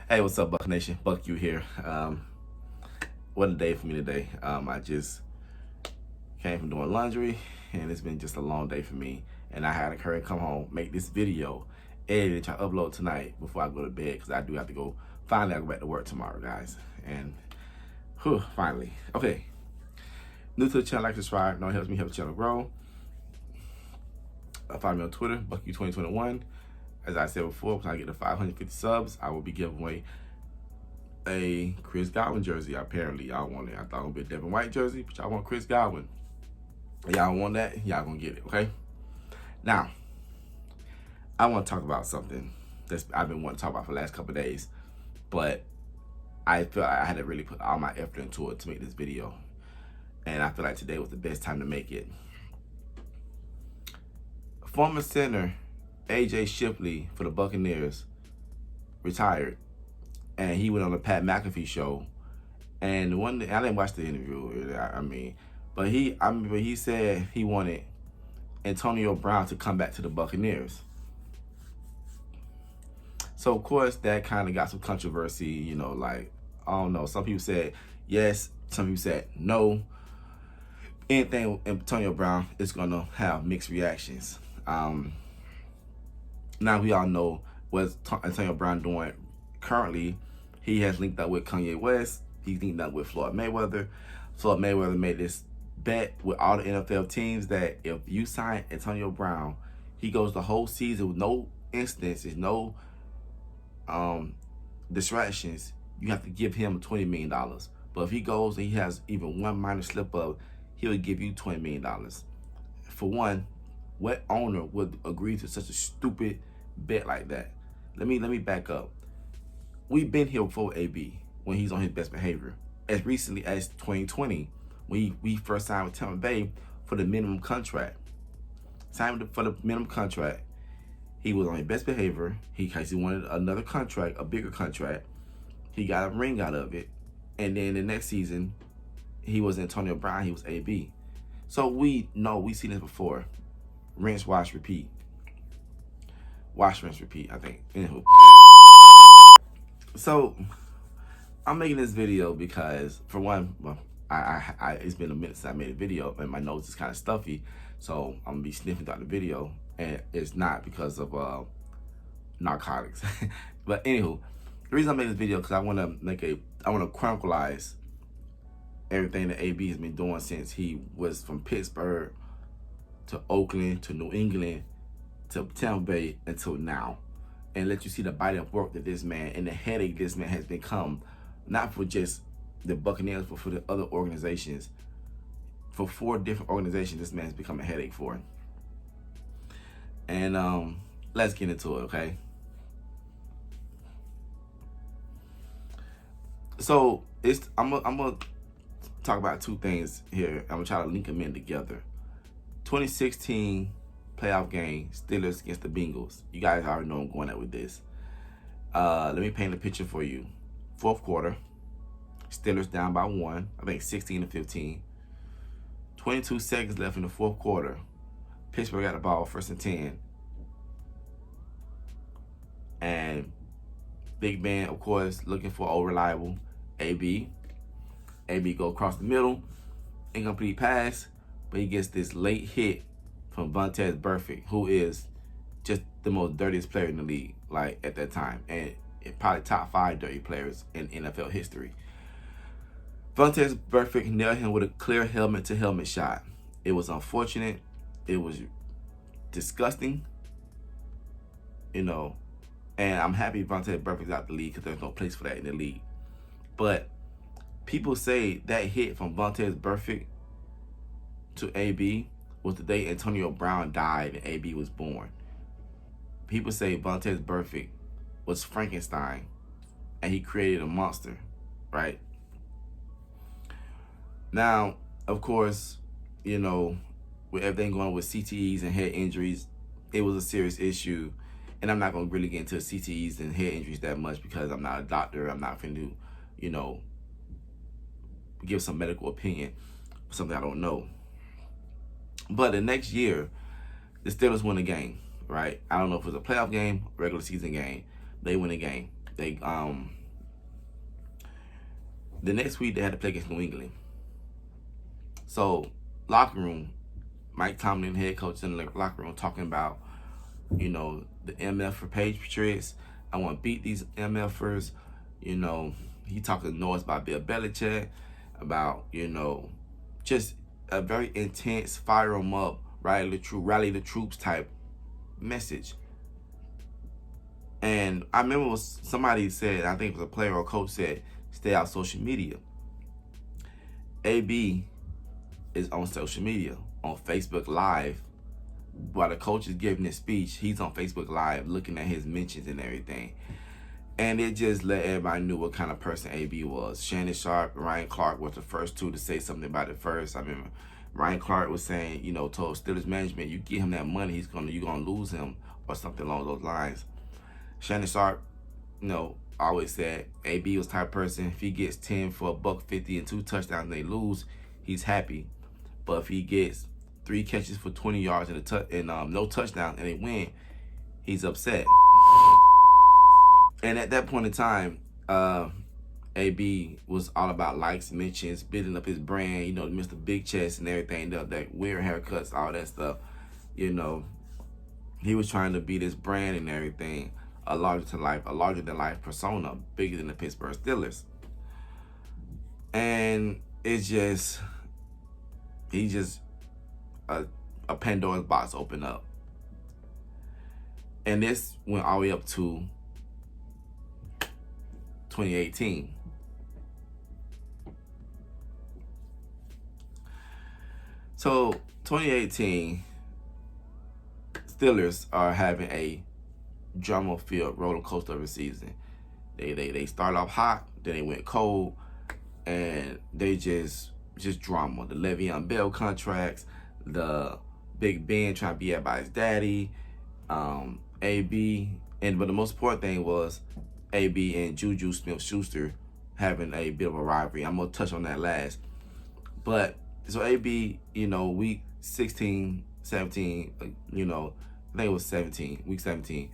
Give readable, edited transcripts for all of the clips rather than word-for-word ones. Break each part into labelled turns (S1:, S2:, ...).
S1: Hey, what's up, Buck Nation? Buck you here. What a day for me today. I just came from doing laundry, and it's been just a long day for me. And I had to hurry come home, make this video, edit it, try to upload tonight before I go to bed, because I do have to go. Finally, I go back to work tomorrow, guys. And finally. Okay. New to the channel, like, subscribe. No, it helps me help the channel grow. Follow me on Twitter, BuckU2021. As I said before, when I get to 550 subs, I will be giving away a Chris Godwin jersey. Apparently, y'all want it. I thought it would be a Devin White jersey, but y'all want Chris Godwin. Y'all want that? Y'all gonna get it, okay? Now, I want to talk about something that I've been wanting to talk about for the last couple of days, but I feel like I had to really put all my effort into it to make this video, and I feel like today was the best time to make it. Former center AJ Shipley for the Buccaneers retired, and he went on the Pat Mcafee show. And I didn't watch the interview. But he said he wanted Antonio Brown to come back to the Buccaneers. So of course that kind of got some controversy. You know, like, I don't know. Some people said yes. Some people said no. Anything with Antonio Brown is gonna have mixed reactions. Now we all know what Antonio Brown doing currently. He has linked up with Kanye West. He's linked up with Floyd Mayweather. Floyd Mayweather made this bet with all the NFL teams that if you sign Antonio Brown, he goes the whole season with no instances, no distractions. You have to give him $20 million. But if he goes and he has even one minor slip up, he will give you $20 million. For one, what owner would agree to such a stupid bet like that? Let me back up. We've been here before AB when he's on his best behavior. As recently as 2020, when we first signed with Tampa Bay for the minimum contract. Signed for the minimum contract. He was on his best behavior. He wanted another contract, a bigger contract. He got a ring out of it. And then the next season, he was Antonio Brown, he was AB. So we know, we've seen this before. Rinse, wash, repeat. Wash, rinse, repeat, I think. Anywho. So, I'm making this video because, for one, well, it's been a minute since I made a video, and my nose is kind of stuffy, so I'm going to be sniffing throughout the video, and it's not because of narcotics. But anywho, the reason I'm making this video because I want to chronicleize everything that AB has been doing since he was from Pittsburgh to Oakland to New England to Tampa Bay until now, and let you see the body of work that this man and the headache this man has become, not for just the Buccaneers, but for the other organizations. For 4 different organizations, this man has become a headache for. And let's get into it, okay? So I'm gonna talk about 2 things here. I'm gonna try to link them in together. 2016 playoff game, Steelers against the Bengals. You guys already know I'm going at with this. Let me paint a picture for you. 4th quarter, Steelers down by 1, I think 16-15. 22 seconds left in the 4th quarter. Pittsburgh got the ball, 1st and 10. And Big Ben, of course, looking for old reliable AB. AB go across the middle, incomplete pass, but he gets this late hit from Vontaze Burfict, who is just the most dirtiest player in the league, like, at that time, and probably top 5 dirty players in NFL history. Vontaze Burfict nailed him with a clear helmet-to-helmet shot. It was unfortunate. It was disgusting, you know, and I'm happy Vontaze Burfict's out the league because there's no place for that in the league. But people say that hit from Vontaze Burfict to AB was the day Antonio Brown died and AB was born. People say Vontaze Burfict was Frankenstein and he created a monster, right? Now, of course, you know, with everything going on with CTEs and head injuries, it was a serious issue. And I'm not going to really get into CTEs and head injuries that much because I'm not a doctor. I'm not going to, you know, give some medical opinion for something I don't know. But the next year, the Steelers win a game, right? I don't know if it was a playoff game, regular season game. They win a game. They The next week, they had to play against New England. So, locker room, Mike Tomlin, head coach, in the locker room, talking about, you know, the MF for Patriots. I want to beat these MFers. You know, he talking noise about Bill Belichick, about, you know, just a very intense, fire them up, rally the troops type message. And I remember somebody said, I think it was a player or coach said, stay out social media. AB is on social media, on Facebook Live. While the coach is giving his speech, he's on Facebook Live looking at his mentions and everything. And it just let everybody know what kind of person AB was. Shannon Sharpe, Ryan Clark was the first two to say something about it first. I remember Ryan Clark was saying, you know, told Steelers management, you give him that money, you're gonna lose him, or something along those lines. Shannon Sharpe, you know, always said AB was the type of person, if he gets 10 for $150 and 2 touchdowns and they lose, he's happy. But if he gets 3 catches for 20 yards and no touchdowns and they win, he's upset. And at that point in time, AB was all about likes, mentions, building up his brand, you know, Mr. Big Chest and everything, that weird haircuts, all that stuff. You know, he was trying to be this brand and everything, a larger than life persona, bigger than the Pittsburgh Steelers. And it's just, a Pandora's box opened up. And this went all the way up to 2018. So 2018, Steelers are having a drama-filled roller coaster of a season. They start off hot, then they went cold, and they just drama. The Le'Veon Bell contracts, the Big Ben trying to be everybody's daddy, AB, but the most important thing was AB and Juju Smith-Schuster having a bit of a rivalry. I'm gonna touch on that last. But so AB, you know, week 16, 17, you know, I think it was 17, week 17.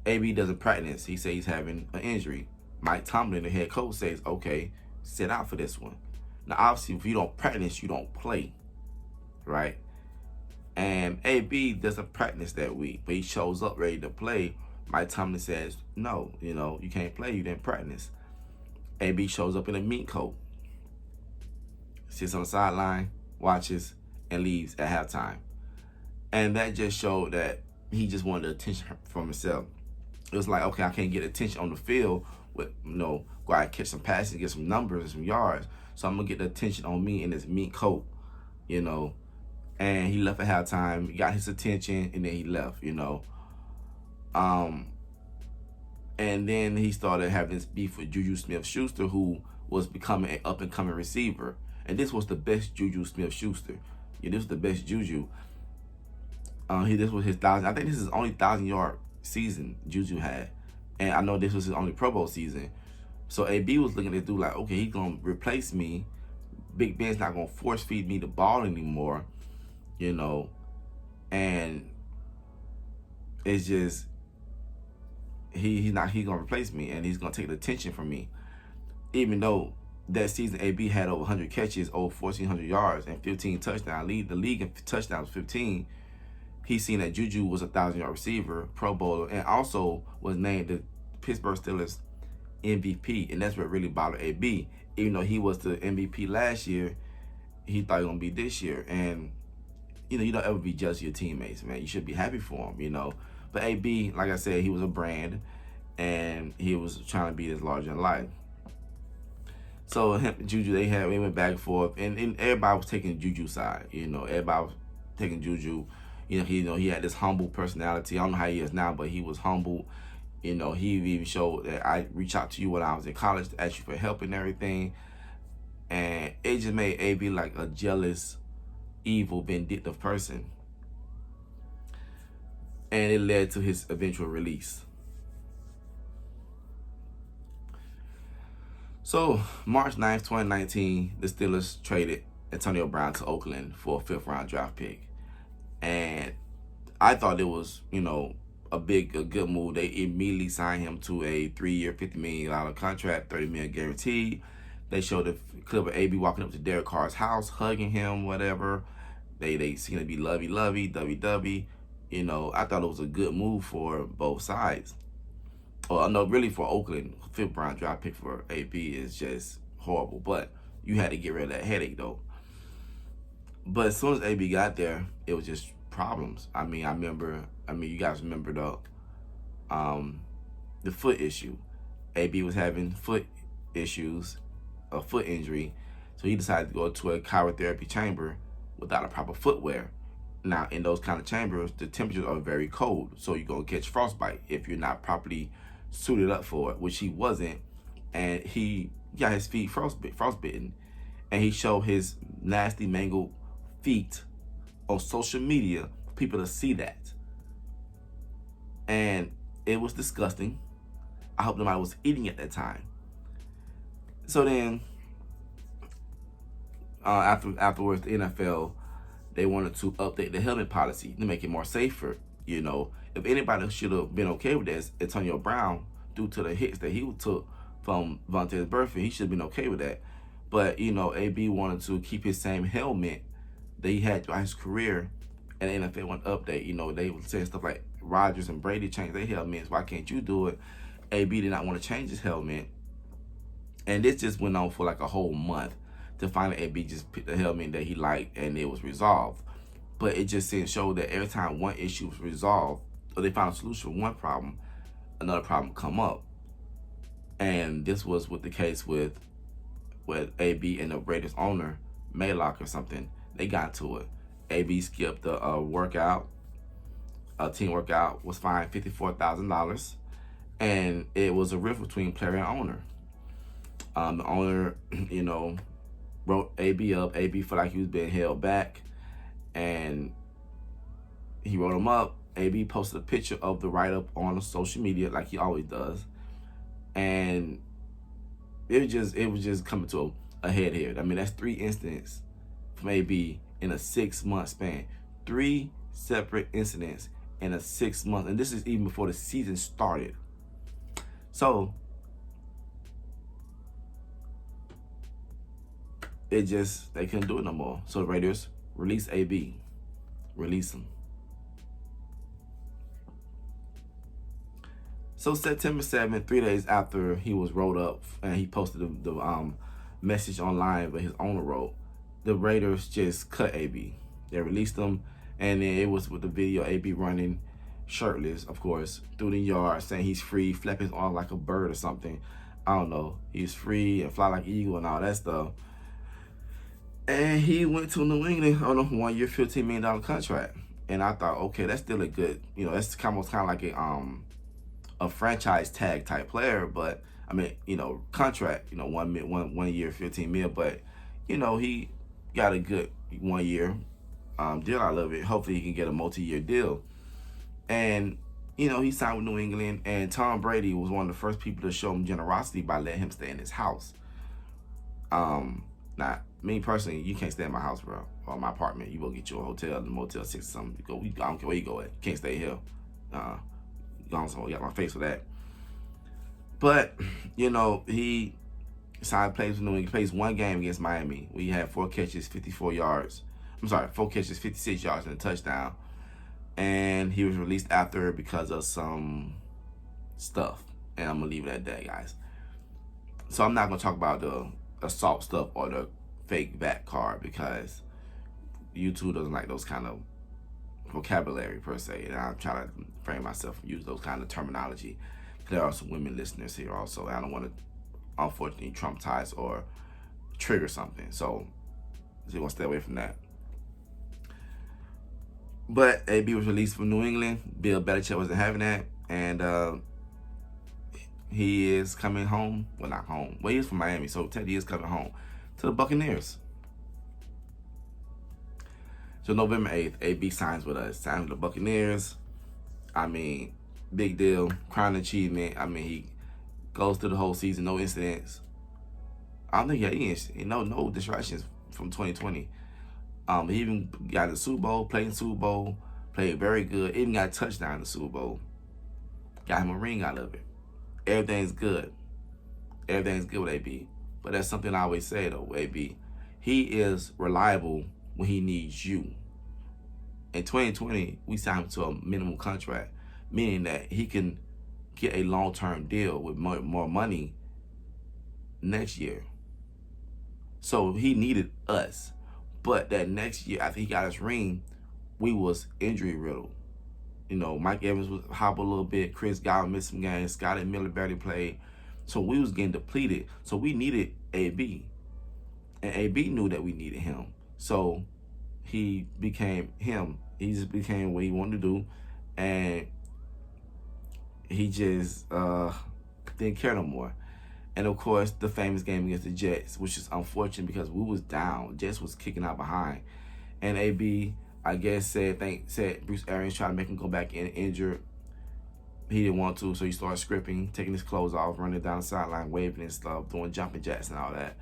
S1: AB doesn't practice. He says he's having an injury. Mike Tomlin, the head coach, says, okay, sit out for this one. Now, obviously, if you don't practice, you don't play, right? And AB doesn't practice that week, but he shows up ready to play. Mike Tomlin says, no, you know, you can't play. You didn't practice. AB shows up in a mink coat, sits on the sideline, watches, and leaves at halftime. And that just showed that he just wanted attention from himself. It was like, okay, I can't get attention on the field with, you know, go out and catch some passes, get some numbers and some yards. So I'm going to get the attention on me in this mink coat, you know. And he left at halftime, got his attention, and then he left, you know. And then he started having this beef with Juju Smith-Schuster, who was becoming an up-and-coming receiver. And this was the best Juju Smith-Schuster. Yeah, this was the best Juju. This was his 1,000. I think this is his only 1,000-yard season Juju had. And I know this was his only Pro Bowl season. So AB was looking at this dude like, okay, he's going to replace me. Big Ben's not going to force feed me the ball anymore, you know. And it's just, he's going to replace me, and he's going to take the attention from me. Even though that season AB had over 100 catches, over 1,400 yards, and 15 touchdowns. The league in touchdowns 15. He's seen that Juju was a 1,000-yard receiver, Pro Bowler, and also was named the Pittsburgh Steelers MVP, and that's what really bothered AB. Even though he was the MVP last year, he thought he was going to be this year. And, you know, you don't ever be jealous of your teammates, man. You should be happy for them, you know. But AB, like I said, he was a brand, and he was trying to be this larger than life. So him and Juju, they went back and forth, and everybody was taking Juju's side, you know. Everybody was taking Juju. You know, he had this humble personality. I don't know how he is now, but he was humble. You know, he even showed that I reached out to you when I was in college to ask you for help and everything. And it just made AB like a jealous, evil, vindictive person. And it led to his eventual release. So, March 9th, 2019, the Steelers traded Antonio Brown to Oakland for a 5th-round draft pick. And I thought it was, you know, a good move. They immediately signed him to a 3-year, $50 million contract, $30 million guaranteed. They showed the clip of AB walking up to Derek Carr's house, hugging him, whatever. They seem to be lovey-lovey, dovey-dovey. You know, I thought it was a good move for both sides. Or no, really for Oakland. 5th round draft pick for AB is just horrible. But you had to get rid of that headache, though. But as soon as AB got there, it was just problems. I mean, you guys remember the foot issue. AB was having foot issues, a foot injury, so he decided to go to a cryotherapy chamber without a proper footwear. Now, in those kind of chambers, the temperatures are very cold, so you're going to catch frostbite if you're not properly suited up for it, which he wasn't, and he got his feet frostbitten, and he showed his nasty mangled feet on social media for people to see that. And it was disgusting. I hope nobody was eating at that time. So then, afterwards, the NFL, they wanted to update the helmet policy to make it more safer. You know, if anybody should have been okay with this, Antonio Brown, due to the hits that he took from Vontaze Burfict, he should have been okay with that. But, you know, AB wanted to keep his same helmet that he had throughout his career, and the NFL wanted to update. You know, they were saying stuff like Rodgers and Brady changed their helmets. Why can't you do it? AB did not want to change his helmet. And this just went on for like a whole month to finally AB just picked the helmet that he liked, and it was resolved. But it just showed that every time one issue was resolved, or they found a solution for one problem, another problem come up. And this was with the case with AB and the Raiders owner, Maylock or something. They got to it. AB skipped a workout, a team workout, was fined $54,000. And it was a rift between player and owner. The owner, you know, wrote AB up. AB felt like he was being held back, and he wrote him up. AB posted a picture of the write-up on social media like he always does, and it was just coming to a head here. I mean, that's 3 incidents from AB in a 6-month span. 3 separate incidents in a 6 months, and this is even before the season started. So they couldn't do it no more. So the Raiders released AB. Release him. So September 7th, 3 days after he was rolled up and he posted the message online that his owner wrote, the Raiders just cut AB. They released him, and then it was with the video AB running shirtless, of course, through the yard, saying he's free, flapping his arms like a bird or something. I don't know. He's free and fly like an eagle and all that stuff. And he went to New England on a 1-year, $15 million contract. And I thought, okay, that's still a good, you know, that's kind of like a franchise tag type player. But I mean, you know, contract, you know, 1 year, $15 million. But you know, he got a good 1 year deal. I love it. Hopefully, he can get a multi-year deal. And you know, he signed with New England, and Tom Brady was one of the first people to show him generosity by letting him stay in his house. Now, me personally, you can't stay in my house, bro, or my apartment. You go get you a hotel, the Motel 6 or something. I don't care where you go at. You can't stay here. You got my face for that. But, you know, he signed plays with New England. Plays 1 game against Miami. We had 4 catches, 54 yards. 4 catches, 56 yards and a touchdown. And he was released after because of some stuff. And I'm going to leave it at that, guys. So I'm not going to talk about the assault stuff or the fake back card, because YouTube doesn't like those kind of vocabulary per se. And I'm trying to frame myself and use those kind of terminology. There are some women listeners here also. I don't want to, unfortunately, traumatize or trigger something. So you're going to stay away from that. But AB was released from New England. Bill Belichick wasn't having that. And he is coming home. Well, not home. Well, he is from Miami, so Teddy is coming home to the Buccaneers. So November 8th, AB signs with us. Signs with the Buccaneers. I mean, big deal. Crowning achievement. I mean, he goes through the whole season, no incidents. I don't think he had any, no distractions from 2020. He even got in the Super Bowl, played in the Super Bowl, played very good, even got a touchdown in the Super Bowl. Got him a ring out of it. Everything's good. Everything's good with AB. But that's something I always say though, AB. He is reliable when he needs you. In 2020, we signed him to a minimum contract, meaning that he can get a long-term deal with more money next year. So he needed us. But that next year, after he got his ring, we was injury riddled. You know, Mike Evans was hobbled a little bit. Chris Godwin missed some games. Scotty Miller barely played. So we was getting depleted. So we needed AB. And AB knew that we needed him. So he became him. He just became what he wanted to do. And he just didn't care no more. And of course, the famous game against the Jets, which is unfortunate because we was down. Jets was kicking out behind. And AB, I guess, said Bruce Arians tried to make him go back in injured. He didn't want to, so he started scripting, taking his clothes off, running down the sideline, waving and stuff, doing jumping jacks and all that.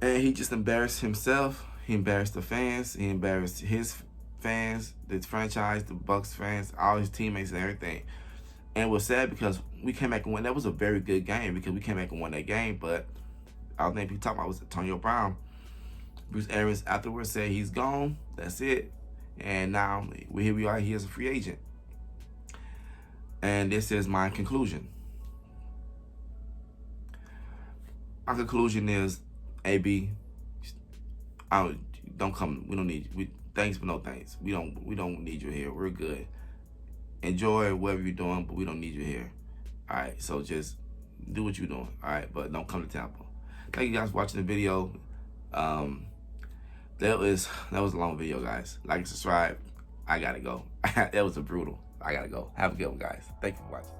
S1: And he just embarrassed himself. He embarrassed the fans. He embarrassed his fans, the franchise, the Bucs fans, all his teammates and everything. And it was sad because we came back and won. That was a very good game because we came back and won that game. But I don't think people talking about was Antonio Brown. Bruce Arians afterwards said he's gone. That's it. And now here we are. He is a free agent. And this is my conclusion. My conclusion is, AB, don't come. We don't need you. Thanks but no thanks. We don't need you here. We're good. Enjoy whatever you're doing, but we don't need you here. All right, so just do what you're doing. All right, but don't come to Tampa. Thank you guys for watching the video. That was a long video, guys. Like and subscribe. I gotta go. That was a brutal. I gotta go. Have a good one, guys. Thank you for watching.